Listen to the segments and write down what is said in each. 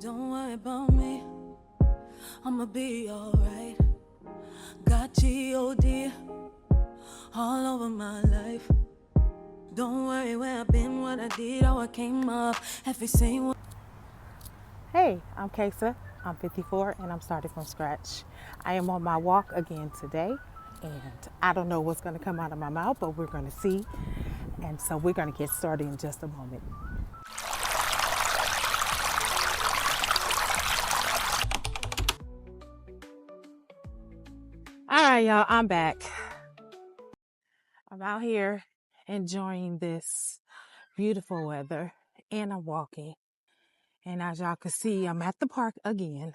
Don't worry about me, I'ma be alright. Got G-O-D all over my life. Don't worry where I've been, what I did, how I came up. Every single. Hey, I'm Kasa. I'm 54 and I'm starting from scratch. I am on my walk again today, and I don't know what's going to come out of my mouth, but we're going to see. And so we're going to get started in just a moment. All right, y'all, I'm back. I'm out here enjoying this beautiful weather and I'm walking. And as y'all can see, I'm at the park again.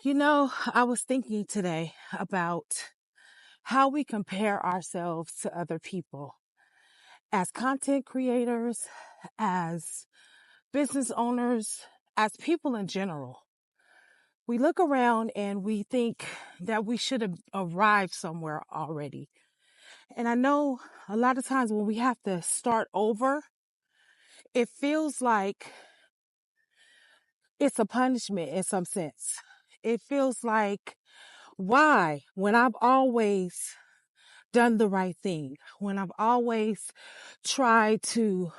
You know, I was thinking today about how we compare ourselves to other people as content creators, as business owners, as people in general. We look around and we think that we should have arrived somewhere already. And I know a lot of times when we have to start over, it feels like it's a punishment in some sense. It feels like, why? When I've always done the right thing, when I've always tried to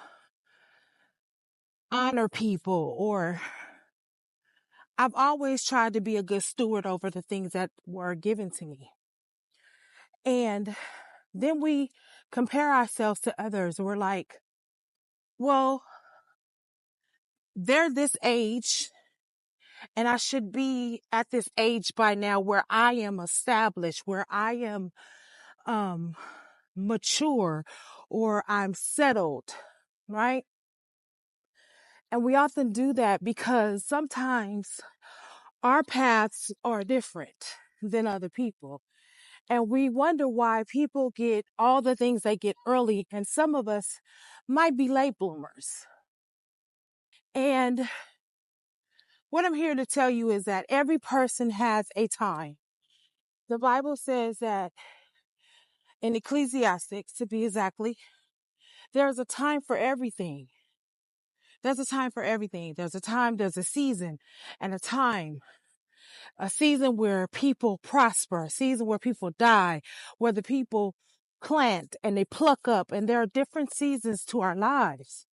honor people, or I've always tried to be a good steward over the things that were given to me. And then we compare ourselves to others. We're like, well, they're this age and I should be at this age by now where I am established, where I am mature, or I'm settled, right? And we often do that because sometimes our paths are different than other people. And we wonder why people get all the things they get early, and some of us might be late bloomers. And what I'm here to tell you is that every person has a time. The Bible says that in Ecclesiastics, to be exactly, there's a time for everything. There's a time for everything. There's a time, there's a season, and a season where people prosper, a season where people die, where the people plant and they pluck up, and there are different seasons to our lives.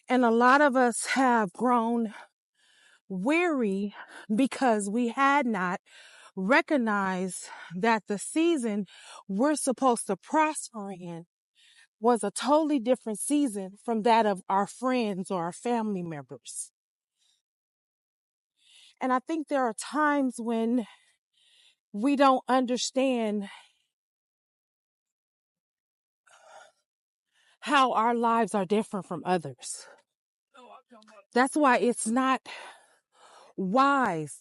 And a lot of us have grown weary because we had not recognized that the season we're supposed to prosper in was a totally different season from that of our friends or our family members. And I think there are times when we don't understand how our lives are different from others. That's why it's not wise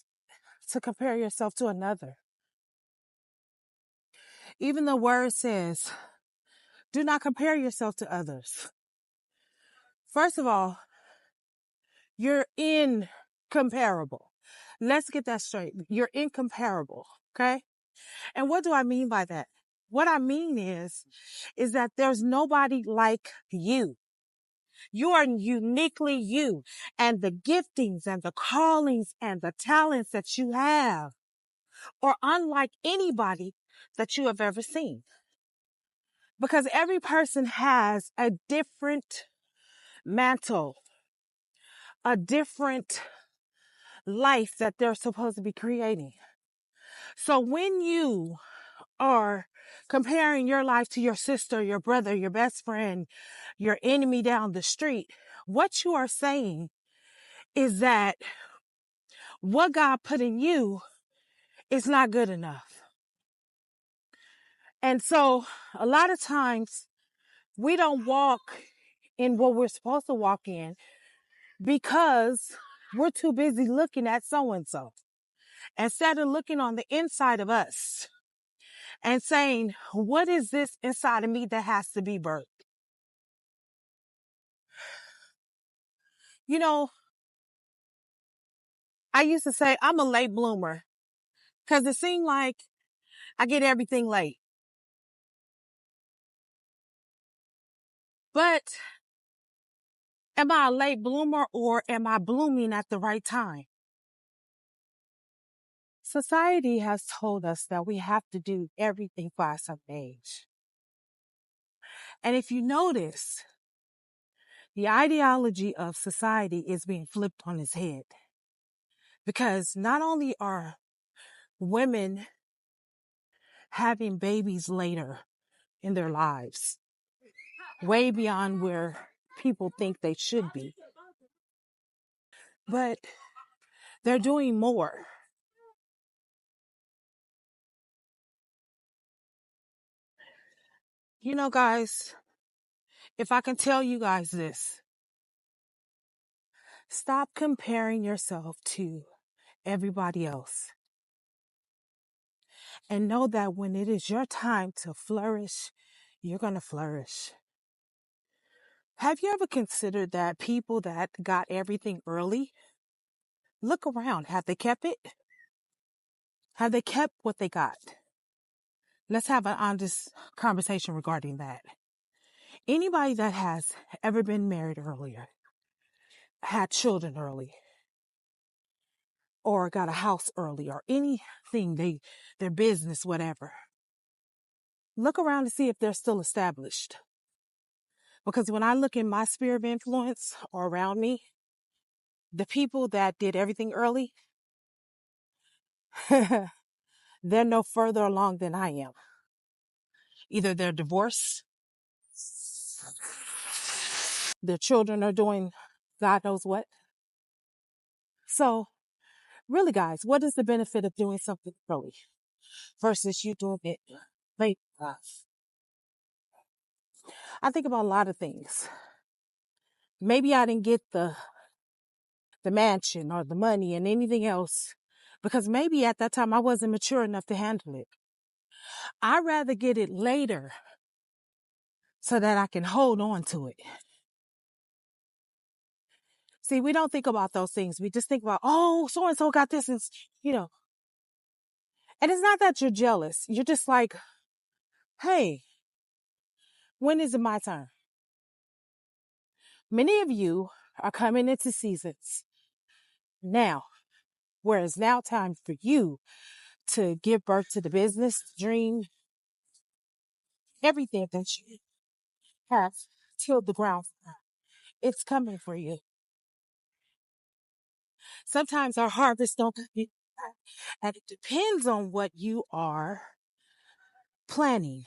to compare yourself to another. Even the word says, do not compare yourself to others. First of all, you're incomparable. Let's get that straight. You're incomparable, okay? And what do I mean by that? What I mean is that there's nobody like you. You are uniquely you, and the giftings and the callings and the talents that you have are unlike anybody that you have ever seen. Because every person has a different mantle, a different life that they're supposed to be creating. So when you are comparing your life to your sister, your brother, your best friend, your enemy down the street, what you are saying is that what God put in you is not good enough. And so a lot of times we don't walk in what we're supposed to walk in because we're too busy looking at so-and-so instead of looking on the inside of us and saying, what is this inside of me that has to be birthed? You know, I used to say I'm a late bloomer because it seemed like I get everything late. But Am I a late bloomer or am I blooming at the right time? Society has told us that we have to do everything by a certain age. And if you notice, the ideology of society is being flipped on its head. Because not only are women having babies later in their lives, way beyond where people think they should be, but they're doing more. You know, guys, if I can tell you guys this, stop comparing yourself to everybody else and know that when it is your time to flourish, you're going to flourish. Have you ever considered that people that got everything early, look around, have they kept it? Have they kept what they got? Let's have an honest conversation regarding that. Anybody that has ever been married earlier, had children early, or got a house early, or anything, their business, whatever, look around to see if they're still established. Because when I look in my sphere of influence or around me, the people that did everything early, they're no further along than I am. Either they're divorced, their children are doing God knows what. So, really, guys, what is the benefit of doing something early versus you doing it late? I think about a lot of things. Maybe I didn't get the mansion or the money and anything else because maybe at that time I wasn't mature enough to handle it. I'd rather get it later so that I can hold on to it. See, we don't think about those things. We just think about, oh, so-and-so got this, and, you know. And it's not that you're jealous. You're just like, hey, when is it my turn? Many of you are coming into seasons now, where it's now time for you to give birth to the business, dream, everything that you have tilled the ground for. It's coming for you. Sometimes our harvest don't come in, and it depends on what you are planning.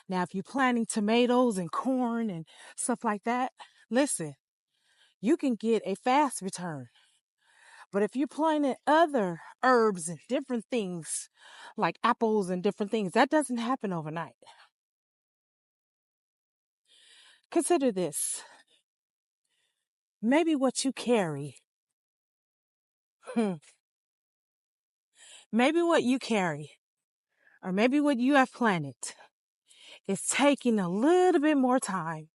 Now, if you're planting tomatoes and corn and stuff like that, listen, you can get a fast return. But if you're planting other herbs and different things, like apples and different things, that doesn't happen overnight. Consider this. Maybe what you carry, maybe what you carry, or maybe what you have planted is taking a little bit more time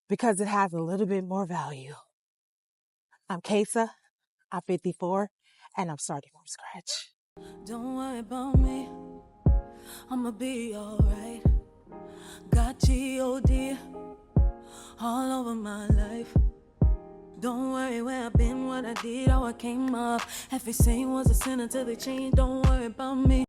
because it has a little bit more value. I'm Kasa, I'm 54, and I'm starting from scratch. Don't worry about me, I'ma be alright. Got G-O-D all over my life. Don't worry where I've been, what I did, how I came up. Every saying was a sinner till they changed. Don't worry about me.